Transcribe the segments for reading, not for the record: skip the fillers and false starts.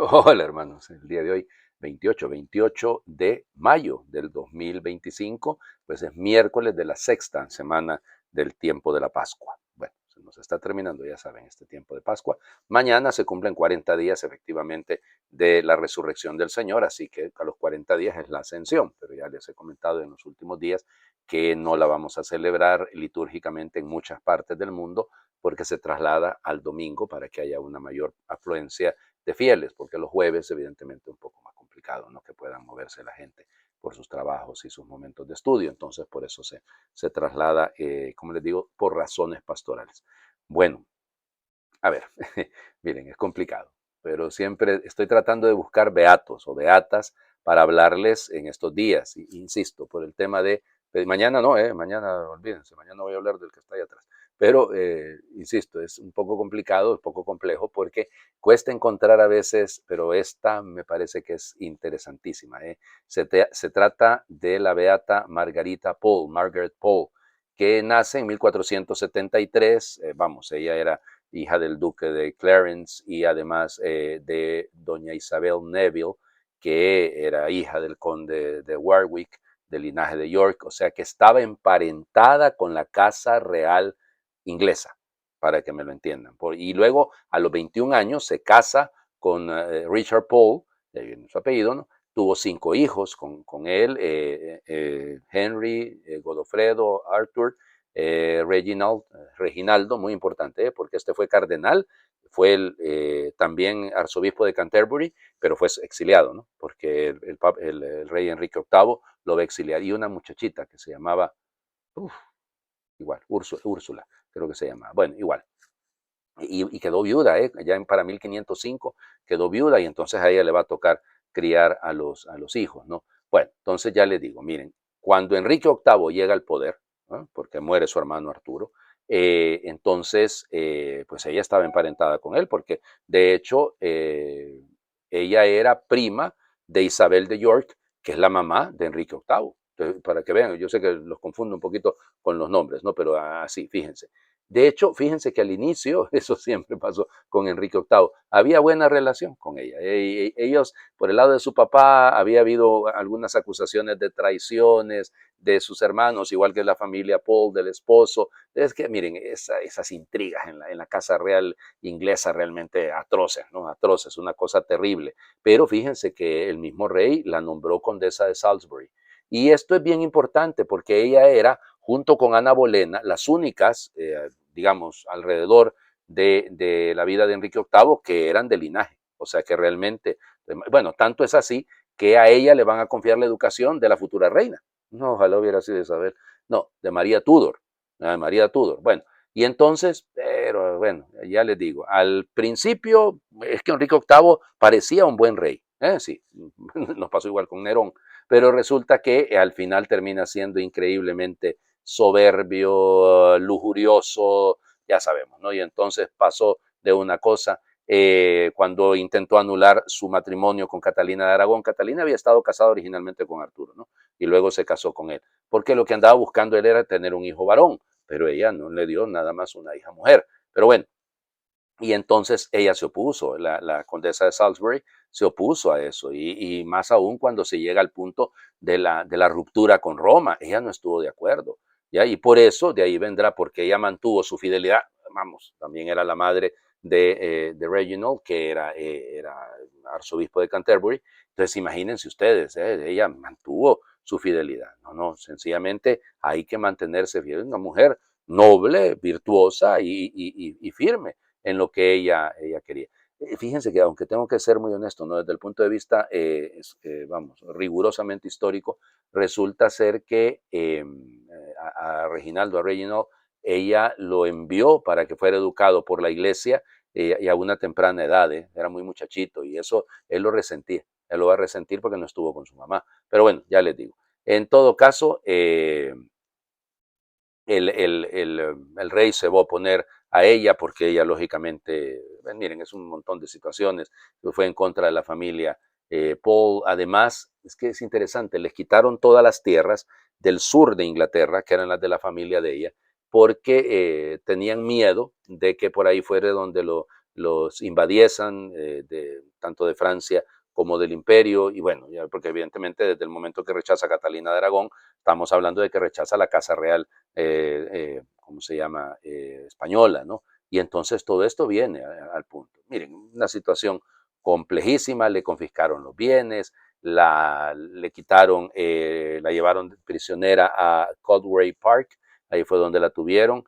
Hola hermanos, el día de hoy, 28 de mayo del 2025, pues es miércoles de la sexta semana del tiempo de la Pascua. Bueno, se nos está terminando, ya saben, este tiempo de Pascua. Mañana se cumplen 40 días efectivamente de la resurrección del Señor, así que a los 40 días es la ascensión, pero ya les he comentado en los últimos días que no la vamos a celebrar litúrgicamente en muchas partes del mundo porque se traslada al domingo para que haya una mayor afluencia de fieles, porque los jueves evidentemente un poco más complicado, ¿no? Que puedan moverse la gente por sus trabajos y sus momentos de estudio, entonces por eso se traslada, como les digo, por razones pastorales. Bueno, a ver, miren, es complicado, pero siempre estoy tratando de buscar beatos o beatas para hablarles en estos días, insisto, por el tema de mañana no, mañana olvídense, mañana voy a hablar del que está ahí atrás, pero insisto, es un poco complicado, un poco complejo, porque cuesta encontrar a veces, pero esta me parece que es interesantísima. Se trata de la beata Margaret Paul, que nace en 1473, vamos, ella era hija del duque de Clarence y además de doña Isabel Neville, que era hija del conde de Warwick, del linaje de York, o sea que estaba emparentada con la casa real inglesa, para que me lo entiendan. Y luego a los 21 años se casa con Richard Paul, de ahí viene su apellido, ¿no? Tuvo 5 hijos con él, Henry, Godofredo, Arthur, Reginaldo, muy importante, porque este fue cardenal, fue también arzobispo de Canterbury, pero fue exiliado, ¿no? Porque el rey Enrique VIII lo va a exiliar. Y una muchachita que se llamaba, igual, Úrsula, creo que se llamaba. Bueno, igual. Y quedó viuda, ya para 1505 quedó viuda y entonces a ella le va a tocar criar a los hijos, ¿no? Bueno, entonces ya les digo, miren, cuando Enrique VIII llega al poder, ¿no? Porque muere su hermano Arturo, entonces, pues ella estaba emparentada con él, porque de hecho ella era prima de Isabel de York, que es la mamá de Enrique VIII. Entonces, para que vean, yo sé que los confundo un poquito con los nombres, ¿no? Pero así, fíjense. De hecho, fíjense que al inicio, eso siempre pasó con Enrique VIII, había buena relación con ella. Ellos, por el lado de su papá, había habido algunas acusaciones de traiciones de sus hermanos, igual que la familia Paul, del esposo. Es que, miren, esas intrigas en la Casa Real inglesa realmente atroces, ¿no? Atroces, una cosa terrible. Pero fíjense que el mismo rey la nombró condesa de Salisbury. Y esto es bien importante porque ella era, junto con Ana Bolena, las únicas, digamos, alrededor de la vida de Enrique VIII que eran de linaje. O sea que realmente, bueno, tanto es así que a ella le van a confiar la educación de la futura reina. No, ojalá hubiera sido Isabel. No, de María Tudor. De María Tudor. Bueno, y entonces, pero bueno, ya les digo, al principio es que Enrique VIII parecía un buen rey. Sí, nos pasó igual con Nerón, pero resulta que al final termina siendo increíblemente soberbio, lujurioso, ya sabemos, ¿no? Y entonces pasó de una cosa, cuando intentó anular su matrimonio con Catalina de Aragón. Catalina había estado casada originalmente con Arturo, ¿no? Y luego se casó con él, porque lo que andaba buscando él era tener un hijo varón, pero ella no le dio nada más una hija mujer. Pero bueno, y entonces ella se opuso, la condesa de Salisbury se opuso a eso, y más aún cuando se llega al punto de la ruptura con Roma, ella no estuvo de acuerdo, ¿ya? Y por eso, de ahí vendrá, porque ella mantuvo su fidelidad, vamos, también era la madre de Reginald, que era arzobispo de Canterbury, entonces imagínense ustedes, ella mantuvo su fidelidad, no, sencillamente hay que mantenerse fiel, una mujer noble, virtuosa y firme en lo que ella quería. Fíjense que aunque tengo que ser muy honesto, ¿no? Desde el punto de vista, vamos, rigurosamente histórico, resulta ser que a Reginald, ella lo envió para que fuera educado por la iglesia, y a una temprana edad, era muy muchachito, y eso él lo resentía, él lo va a resentir porque no estuvo con su mamá. Pero bueno, ya les digo. En todo caso, el rey se va a oponer a ella porque ella lógicamente, miren, es un montón de situaciones, fue en contra de la familia Paul. Además, es que es interesante, les quitaron todas las tierras del sur de Inglaterra, que eran las de la familia de ella, porque tenían miedo de que por ahí fuera donde los invadiesen, tanto de Francia como del imperio, y bueno, ya, porque evidentemente desde el momento que rechaza a Catalina de Aragón, estamos hablando de que rechaza la Casa Real, ¿cómo se llama?, española, ¿no? Y entonces todo esto viene al punto. Miren, una situación complejísima, le confiscaron los bienes, le quitaron, la llevaron prisionera a Caldwell Park, ahí fue donde la tuvieron,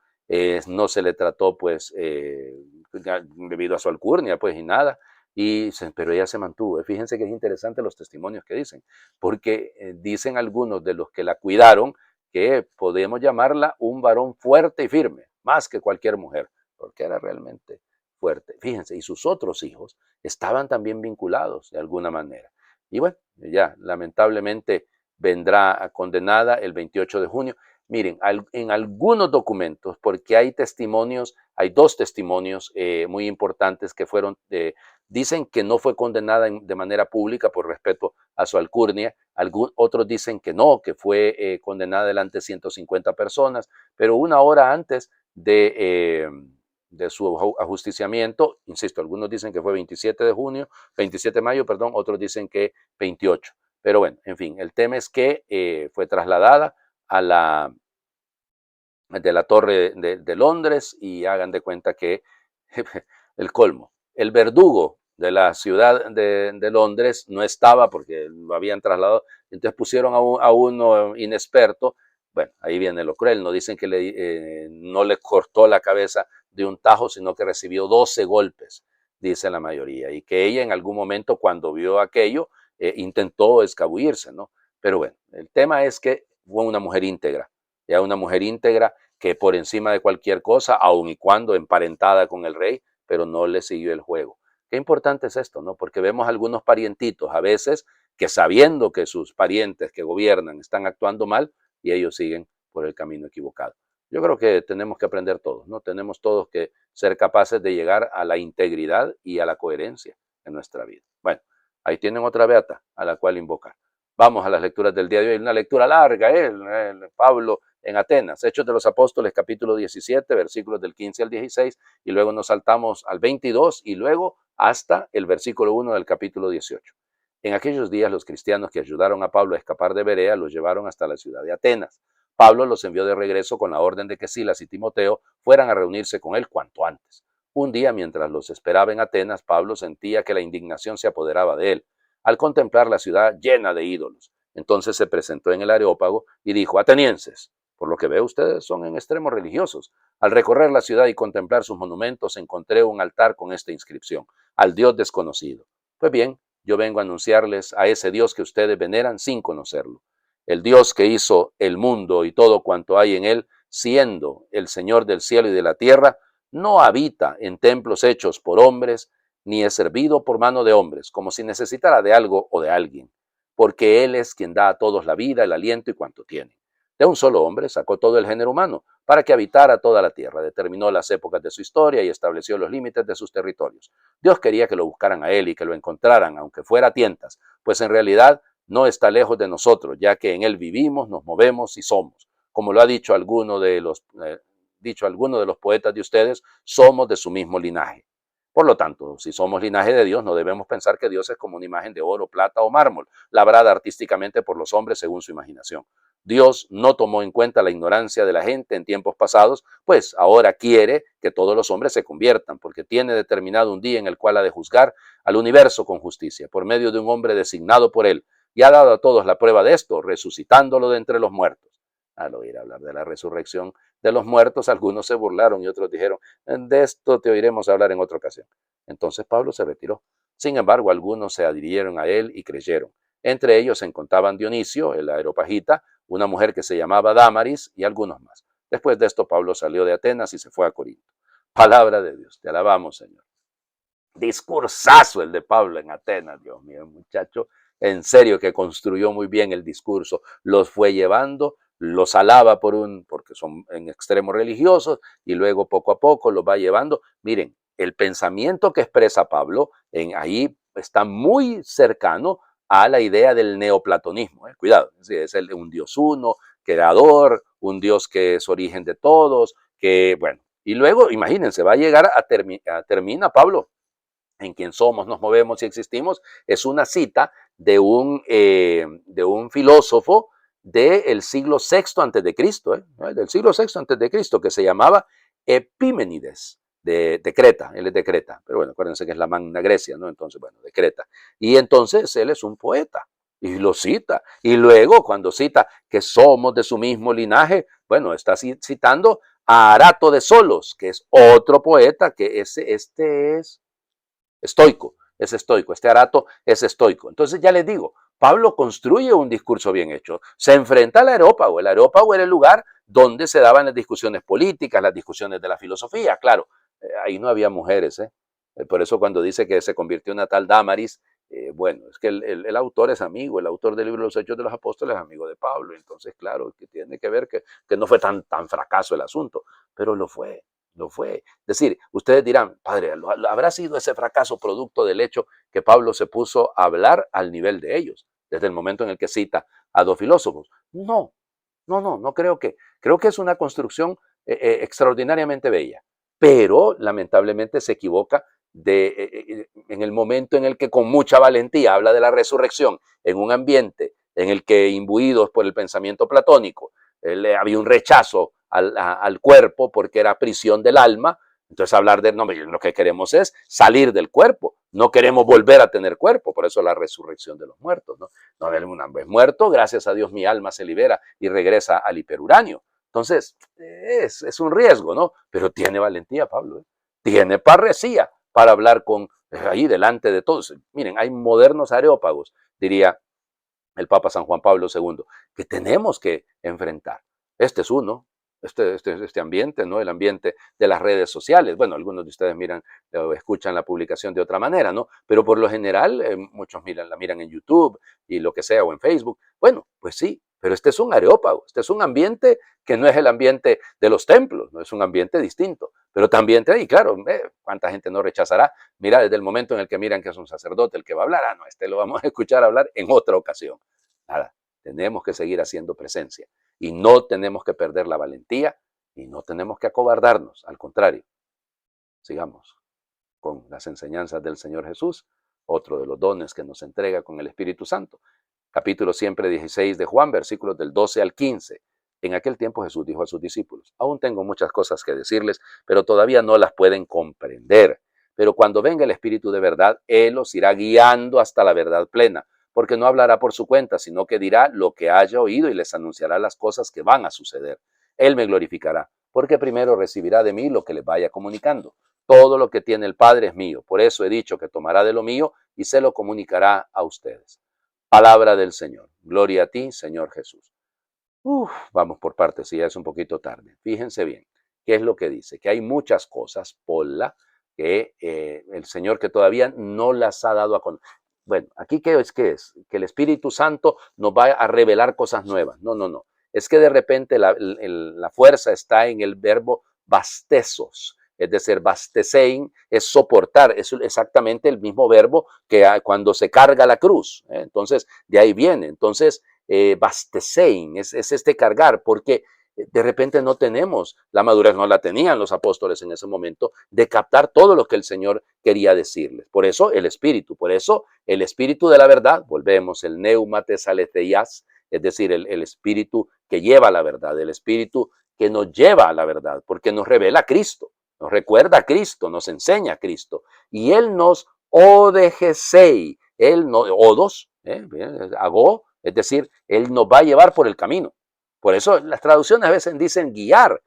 no se le trató pues debido a su alcurnia pues y nada, pero ella se mantuvo. Fíjense que es interesante los testimonios que dicen, porque dicen algunos de los que la cuidaron que podemos llamarla un varón fuerte y firme, más que cualquier mujer, porque era realmente fuerte. Fíjense, y sus otros hijos estaban también vinculados de alguna manera. Y bueno, ya lamentablemente vendrá condenada el 28 de junio. Miren, en algunos documentos, porque hay testimonios, hay dos testimonios muy importantes que fueron, dicen que no fue condenada de manera pública por respeto a su alcurnia, otros dicen que no, que fue condenada delante de 150 personas, pero una hora antes de su ajusticiamiento, insisto, algunos dicen que fue 27 de junio, 27 de mayo, perdón, otros dicen que 28. Pero bueno, en fin, el tema es que fue trasladada a de la Torre de Londres y hagan de cuenta que el colmo. El verdugo de la ciudad de Londres no estaba porque lo habían trasladado, entonces pusieron a uno inexperto. Bueno, ahí viene lo cruel, no dicen que no le cortó la cabeza de un tajo, sino que recibió 12 golpes, dice la mayoría, y que ella en algún momento cuando vio aquello intentó escabullirse, ¿no? Pero bueno, el tema es que fue una mujer íntegra, ya una mujer íntegra que por encima de cualquier cosa, aun y cuando emparentada con el rey, pero no le siguió el juego. Qué importante es esto, ¿no? Porque vemos algunos parientitos a veces que sabiendo que sus parientes que gobiernan están actuando mal y ellos siguen por el camino equivocado. Yo creo que tenemos que aprender todos, ¿no? Tenemos todos que ser capaces de llegar a la integridad y a la coherencia en nuestra vida. Bueno, ahí tienen otra beata a la cual invocar. Vamos a las lecturas del día de hoy. Una lectura larga, Pablo en Atenas, Hechos de los Apóstoles, capítulo 17, versículos del 15 al 16, y luego nos saltamos al 22 y luego hasta el versículo 1 del capítulo 18. En aquellos días los cristianos que ayudaron a Pablo a escapar de Berea los llevaron hasta la ciudad de Atenas. Pablo los envió de regreso con la orden de que Silas y Timoteo fueran a reunirse con él cuanto antes. Un día, mientras los esperaba en Atenas, Pablo sentía que la indignación se apoderaba de él al contemplar la ciudad llena de ídolos. Entonces se presentó en el Areópago y dijo: atenienses, por lo que veo ustedes son en extremo religiosos. Al recorrer la ciudad y contemplar sus monumentos encontré un altar con esta inscripción: al Dios desconocido. Pues bien, yo vengo a anunciarles a ese Dios que ustedes veneran sin conocerlo. El Dios que hizo el mundo y todo cuanto hay en él, siendo el Señor del cielo y de la tierra, no habita en templos hechos por hombres, ni es servido por mano de hombres, como si necesitara de algo o de alguien, porque Él es quien da a todos la vida, el aliento y cuanto tienen. De un solo hombre sacó todo el género humano para que habitara toda la tierra, determinó las épocas de su historia y estableció los límites de sus territorios. Dios quería que lo buscaran a Él y que lo encontraran, aunque fuera a tientas, pues en realidad no está lejos de nosotros, ya que en Él vivimos, nos movemos y somos. Como lo ha dicho alguno de los poetas de ustedes, somos de su mismo linaje. Por lo tanto, si somos linaje de Dios, no debemos pensar que Dios es como una imagen de oro, plata o mármol, labrada artísticamente por los hombres según su imaginación. Dios no tomó en cuenta la ignorancia de la gente en tiempos pasados, pues ahora quiere que todos los hombres se conviertan, porque tiene determinado un día en el cual ha de juzgar al universo con justicia, por medio de un hombre designado por él, y ha dado a todos la prueba de esto, resucitándolo de entre los muertos. Al oír hablar de la resurrección de los muertos, algunos se burlaron y otros dijeron: de esto te oiremos hablar en otra ocasión. Entonces Pablo se retiró. Sin embargo, algunos se adhirieron a él y creyeron. Entre ellos se encontraban Dionisio, el areopagita, una mujer que se llamaba Dámaris y algunos más. Después de esto, Pablo salió de Atenas y se fue a Corinto. Palabra de Dios, te alabamos, Señor. Discursazo el de Pablo en Atenas, Dios mío, muchacho, en serio que construyó muy bien el discurso, los fue llevando, los alaba porque son en extremo religiosos, y luego poco a poco los va llevando. Miren, el pensamiento que expresa Pablo ahí está muy cercano a la idea del neoplatonismo. Cuidado, es un Dios uno, creador, un Dios que es origen de todos, que bueno, y luego imagínense, va a llegar termina Pablo en quien somos, nos movemos y existimos, es una cita de un filósofo del siglo VI antes de Cristo, del siglo VI antes de Cristo, que se llamaba Epímenides de Creta. Él es de Creta, pero bueno, acuérdense que es la Magna Grecia, ¿no? Entonces, bueno, de Creta. Y entonces él es un poeta y lo cita. Y luego, cuando cita que somos de su mismo linaje, bueno, está citando a Arato de Solos, que es otro poeta, que este es estoico, es estoico, este Arato es estoico. Entonces ya les digo, Pablo construye un discurso bien hecho, se enfrenta al Areópago. El Areópago era el lugar donde se daban las discusiones políticas, las discusiones de la filosofía, claro, ahí no había mujeres, por eso cuando dice que se convirtió en una tal Dámaris, bueno, es que el autor es amigo, el autor del libro de los Hechos de los Apóstoles es amigo de Pablo, entonces claro, que tiene que ver que no fue tan fracaso el asunto, pero lo fue. Lo fue. Es decir, ustedes dirán, padre, ¿habrá sido ese fracaso producto del hecho que Pablo se puso a hablar al nivel de ellos, desde el momento en el que cita a dos filósofos? No, no creo que. Creo que es una construcción extraordinariamente bella, pero lamentablemente se equivoca en el momento en el que con mucha valentía habla de la resurrección en un ambiente en el que, imbuidos por el pensamiento platónico, había un rechazo al cuerpo porque era prisión del alma. Entonces hablar de, no, lo que queremos es salir del cuerpo, no queremos volver a tener cuerpo, por eso la resurrección de los muertos, ¿no? No, una vez muerto, gracias a Dios mi alma se libera y regresa al hiperuranio. Entonces, es un riesgo, ¿no? Pero tiene valentía Pablo, tiene parresía para hablar con, ahí delante de todos. Miren, hay modernos areópagos, diría el Papa San Juan Pablo II, que tenemos que enfrentar. Este es uno, este ambiente, ¿no? El ambiente de las redes sociales. Bueno, algunos de ustedes miran o escuchan la publicación de otra manera, ¿no? Pero por lo general, muchos la miran en YouTube y lo que sea, o en Facebook. Bueno, pues sí, pero este es un areópago, este es un ambiente que no es el ambiente de los templos, no es un ambiente distinto. Pero también, y claro, ¿cuánta gente no rechazará? Mira, desde el momento en el que miran que es un sacerdote el que va a hablar, no, lo vamos a escuchar hablar en otra ocasión. Nada, tenemos que seguir haciendo presencia y no tenemos que perder la valentía y no tenemos que acobardarnos, al contrario, sigamos con las enseñanzas del Señor Jesús, otro de los dones que nos entrega con el Espíritu Santo. Capítulo siempre 16 de Juan, versículos del 12 al 15. En aquel tiempo Jesús dijo a sus discípulos, aún tengo muchas cosas que decirles, pero todavía no las pueden comprender. Pero cuando venga el Espíritu de verdad, Él los irá guiando hasta la verdad plena, porque no hablará por su cuenta, sino que dirá lo que haya oído y les anunciará las cosas que van a suceder. Él me glorificará, porque primero recibirá de mí lo que les vaya comunicando. Todo lo que tiene el Padre es mío, por eso he dicho que tomará de lo mío y se lo comunicará a ustedes. Palabra del Señor. Gloria a ti, Señor Jesús. Vamos por partes, si ya es un poquito tarde. Fíjense bien, ¿qué es lo que dice? Que hay muchas cosas, Paula, que el Señor que todavía no las ha dado a conocer. Bueno, aquí ¿qué es? ¿Qué es? Que el Espíritu Santo nos va a revelar cosas nuevas. No. Es que de repente la fuerza está en el verbo bastesos. Es decir, bastesein es soportar, es exactamente el mismo verbo que cuando se carga la cruz. Entonces, de ahí viene. Entonces, bastesein es este cargar, porque de repente no tenemos la madurez, no la tenían los apóstoles en ese momento, de captar todo lo que el Señor quería decirles. Por eso el Espíritu de la verdad, volvemos, el neuma tesaletheías, es decir, el Espíritu que lleva a la verdad, el Espíritu que nos lleva a la verdad, porque nos revela a Cristo. Nos recuerda a Cristo, nos enseña a Cristo. Y Él nos odegesei, Él no, odos, agó, es decir, Él nos va a llevar por el camino. Por eso las traducciones a veces dicen guiar.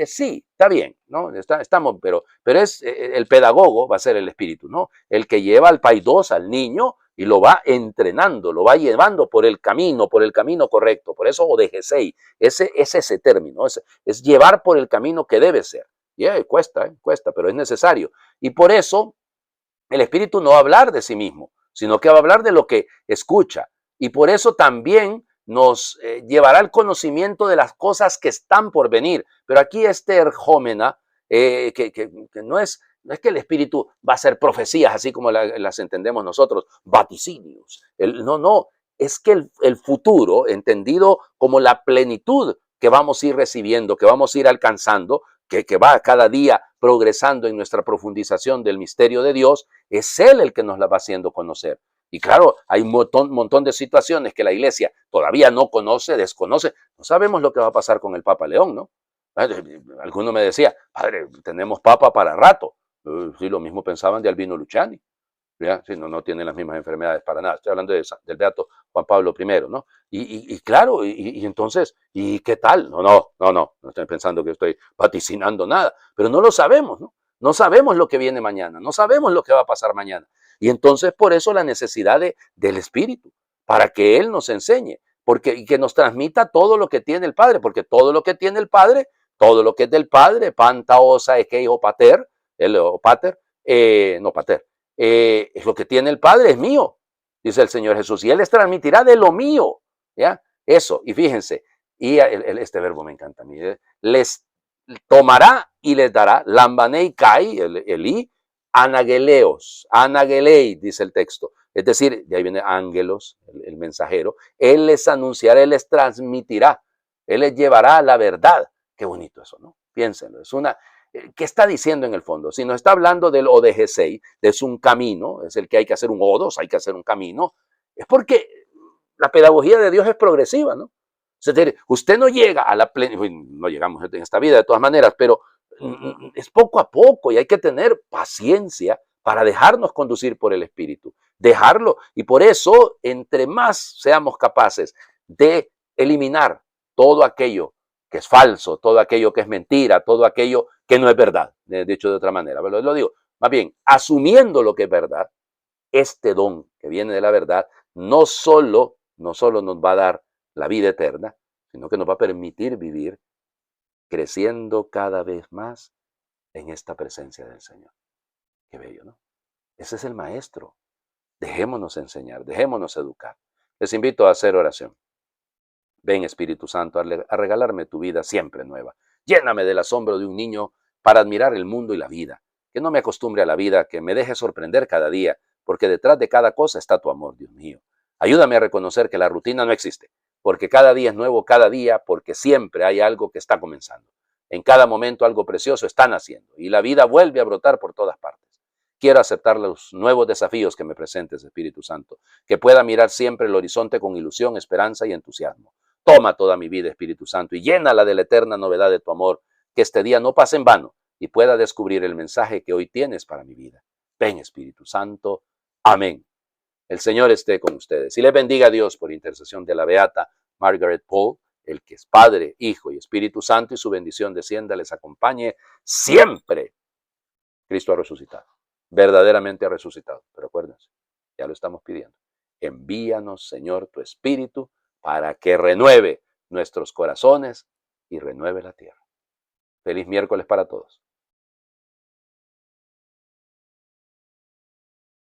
Sí, está bien, ¿no? Estamos, pero es el pedagogo va a ser el espíritu, ¿no? El que lleva al paidos, al niño, y lo va entrenando, lo va llevando por el camino correcto. Por eso odegesei, es ese término, es llevar por el camino que debe ser. Cuesta, pero es necesario. Y por eso el espíritu no va a hablar de sí mismo, sino que va a hablar de lo que escucha. Y por eso también nos llevará al conocimiento de las cosas que están por venir. Pero aquí este erjómena, que no es que el espíritu va a hacer profecías así como las entendemos nosotros, vaticinios. No, es que el futuro, entendido como la plenitud que vamos a ir recibiendo, que vamos a ir alcanzando, que va cada día progresando en nuestra profundización del misterio de Dios, es Él el que nos la va haciendo conocer. Y claro, hay un montón de situaciones que la iglesia todavía no conoce, desconoce. No sabemos lo que va a pasar con el Papa León, ¿no? Alguno me decía, padre, tenemos Papa para rato. Sí, lo mismo pensaban de Albino Luciani. ¿Ya? Sí, no tienen las mismas enfermedades para nada. Estoy hablando del beato Juan Pablo I, ¿no? Y claro, entonces, ¿y qué tal? No estoy pensando que estoy vaticinando nada, pero no lo sabemos, ¿no? No sabemos lo que viene mañana, no sabemos lo que va a pasar mañana. Y entonces por eso la necesidad del Espíritu, para que Él nos enseñe, y que nos transmita todo lo que tiene el Padre, porque todo lo que tiene el Padre, todo lo que es del Padre, panta, osa, ekei o pater, o pater, no pater, es lo que tiene el Padre, es mío, dice el Señor Jesús, y Él les transmitirá de lo mío, ¿ya? Eso, y fíjense, y este verbo me encanta a mí, les tomará y les dará, lambanei kai, el i, anageleos, anagelei, dice el texto, es decir, de ahí viene ángelos, el mensajero, Él les anunciará, Él les transmitirá, Él les llevará a la verdad. Qué bonito eso, ¿no? Piénsenlo, es una, ¿qué está diciendo en el fondo? Si nos está hablando del ODG6, es un camino, es el que hay que hacer un O2, hay que hacer un camino, es porque la pedagogía de Dios es progresiva, ¿no? Es decir, usted no llega a la plenitud, no llegamos en esta vida de todas maneras, pero es poco a poco y hay que tener paciencia para dejarnos conducir por el Espíritu, dejarlo. Y por eso, entre más seamos capaces de eliminar todo aquello que es falso, todo aquello que es mentira, todo aquello que no es verdad, dicho de otra manera, pero lo digo, más bien, asumiendo lo que es verdad, este don que viene de la verdad no solo nos va a dar la vida eterna, sino que nos va a permitir vivir creciendo cada vez más en esta presencia del Señor. Qué bello, ¿no? Ese es el maestro. Dejémonos enseñar, dejémonos educar. Les invito a hacer oración. Ven, Espíritu Santo, a regalarme tu vida siempre nueva. Lléname del asombro de un niño para admirar el mundo y la vida. Que no me acostumbre a la vida, que me deje sorprender cada día, porque detrás de cada cosa está tu amor, Dios mío. Ayúdame a reconocer que la rutina no existe, porque cada día es nuevo, cada día, porque siempre hay algo que está comenzando. En cada momento algo precioso está naciendo y la vida vuelve a brotar por todas partes. Quiero aceptar los nuevos desafíos que me presentes, Espíritu Santo, que pueda mirar siempre el horizonte con ilusión, esperanza y entusiasmo. Toma toda mi vida, Espíritu Santo, y llénala de la eterna novedad de tu amor, que este día no pase en vano y pueda descubrir el mensaje que hoy tienes para mi vida. Ven, Espíritu Santo. Amén. El Señor esté con ustedes. Y les bendiga a Dios por intercesión de la beata Margaret Paul, el que es Padre, Hijo y Espíritu Santo, y su bendición descienda, les acompañe siempre. Cristo ha resucitado. Verdaderamente ha resucitado. Pero acuérdense, ya lo estamos pidiendo. Envíanos, Señor, tu Espíritu para que renueve nuestros corazones y renueve la tierra. Feliz miércoles para todos.